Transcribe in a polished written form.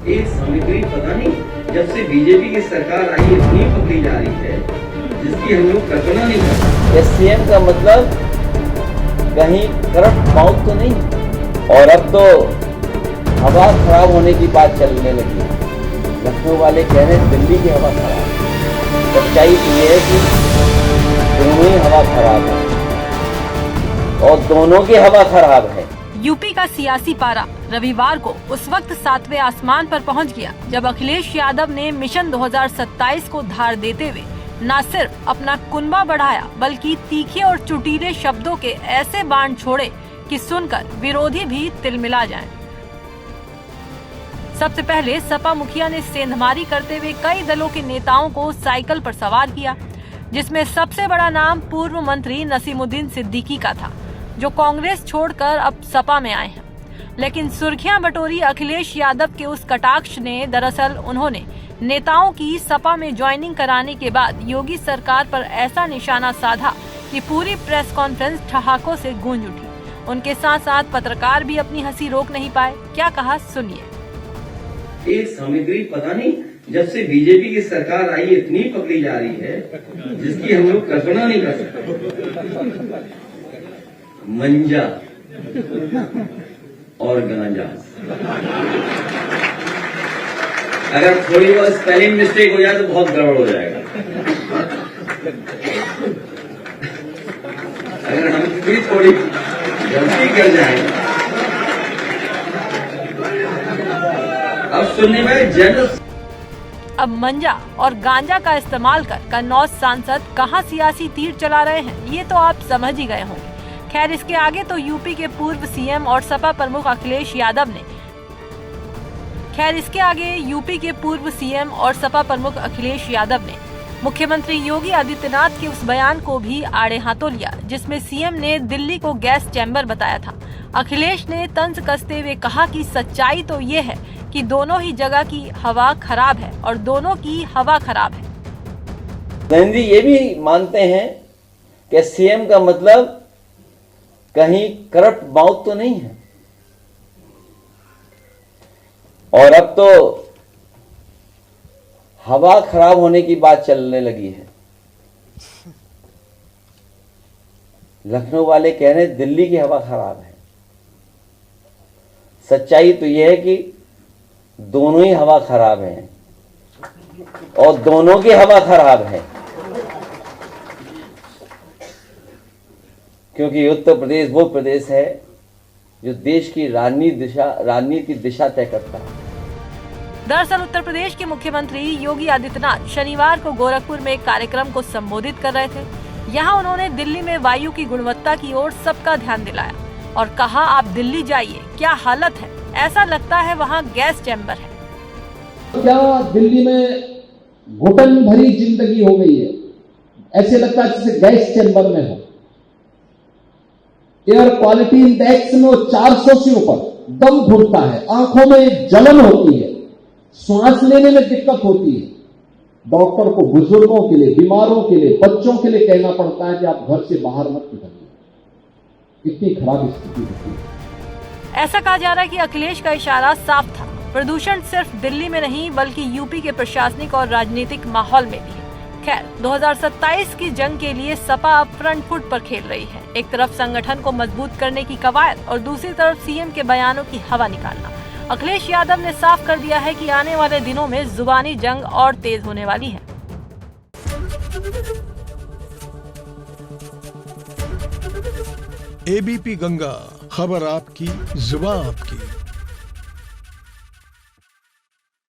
एक सामग्री पता नहीं जब से बीजेपी की सरकार आई इतनी पकड़ी जा रही है जिसकी हम लोग कल्पना नहीं कर सकते। सीएम का मतलब कहीं करप्ट माउथ तो नहीं। और अब तो हवा खराब होने की बात चलने लगी है। लखनऊ वाले कह रहे हैं दिल्ली की हवा खराब है। सच्चाई तो ये है कि दोनों ही हवा खराब है और दोनों की हवा खराब है। यूपी का सियासी पारा रविवार को उस वक्त 7वें आसमान पर पहुंच गया जब अखिलेश यादव ने मिशन 2027 को धार देते हुए न सिर्फ अपना कुनबा बढ़ाया बल्कि तीखे और चुटीले शब्दों के ऐसे बाण छोड़े कि सुनकर विरोधी भी तिलमिला जाएं। सबसे पहले सपा मुखिया ने सेंधमारी करते हुए कई दलों के नेताओं को साइकिल पर सवार किया, जिसमें सबसे बड़ा नाम पूर्व मंत्री नसीमुद्दीन सिद्दीकी का था, जो कांग्रेस छोड़कर अब सपा में आए हैं। लेकिन सुर्खियां बटोरी अखिलेश यादव के उस कटाक्ष ने दरअसल उन्होंने नेताओं की सपा में ज्वाइनिंग कराने के बाद योगी सरकार पर ऐसा निशाना साधा कि पूरी प्रेस कॉन्फ्रेंस ठहाकों से गूंज उठी। उनके साथ साथ पत्रकार भी अपनी हंसी रोक नहीं पाए। क्या कहा सुनिए। एक सामग्री पता नहीं जब से बीजेपी की सरकार आई इतनी पकड़ी जा रही है जिसकी हम लोग कल्पना नहीं कर सकते। मंजा और गांजा, अगर थोड़ी बहुत स्पेलिंग मिस्टेक हो जाए तो बहुत गड़बड़ हो जाएगा। अगर हम भी थोड़ी गलती कर जाए। अब सुनने में जनरल अब मंजा और गांजा का इस्तेमाल कर कन्नौज सांसद कहां सियासी तीर चला रहे हैं ये तो आप समझ ही गए होंगे। खैर, इसके आगे तो यूपी के पूर्व सीएम और सपा प्रमुख अखिलेश यादव ने मुख्यमंत्री योगी आदित्यनाथ के उस बयान को भी आड़े हाथों लिया जिसमें सीएम ने दिल्ली को गैस चैम्बर बताया था। अखिलेश ने तंज कसते हुए कहा कि सच्चाई तो ये है कि दोनों ही जगह की हवा खराब है और दोनों की हवा खराब है। गांधी ये भी मानते हैं कि सीएम का मतलब कहीं करप्ट माउथ तो नहीं है। और अब तो हवा खराब होने की बात चलने लगी है। लखनऊ वाले कह रहे हैं दिल्ली की हवा खराब है। सच्चाई तो यह है कि दोनों ही हवा खराब है और दोनों की हवा खराब है, क्योंकि उत्तर प्रदेश वो प्रदेश है जो देश की राजनीति दिशा तय करता है। दरअसल उत्तर प्रदेश के मुख्यमंत्री योगी आदित्यनाथ शनिवार को गोरखपुर में एक कार्यक्रम को संबोधित कर रहे थे। यहां उन्होंने दिल्ली में वायु की गुणवत्ता की ओर सबका ध्यान दिलाया और कहा, आप दिल्ली जाइए, क्या हालत है, ऐसा लगता है वहां गैस चैम्बर है। क्या दिल्ली में घुटन भरी जिंदगी हो गई है, ऐसे लगता है जैसे गैस चैम्बर में हो। एयर क्वालिटी इंडेक्स में 400 से ऊपर, दम घुटता है, आंखों में जलन होती है, सांस लेने में दिक्कत होती है। डॉक्टर को बुजुर्गों के लिए, बीमारों के लिए, बच्चों के लिए कहना पड़ता है कि आप घर से बाहर मत निकलिए। इतनी खराब स्थिति होती है। ऐसा कहा जा रहा है कि अखिलेश का इशारा साफ था। प्रदूषण सिर्फ दिल्ली में नहीं बल्कि यूपी के प्रशासनिक और राजनीतिक माहौल में भी है। खैर, 2027 की जंग के लिए सपा अब फ्रंट फुट पर खेल रही है। एक तरफ संगठन को मजबूत करने की कवायद और दूसरी तरफ सीएम के बयानों की हवा निकालना। अखिलेश यादव ने साफ कर दिया है कि आने वाले दिनों में जुबानी जंग और तेज होने वाली है। एबीपी गंगा, खबर आपकी, जुबान आपकी।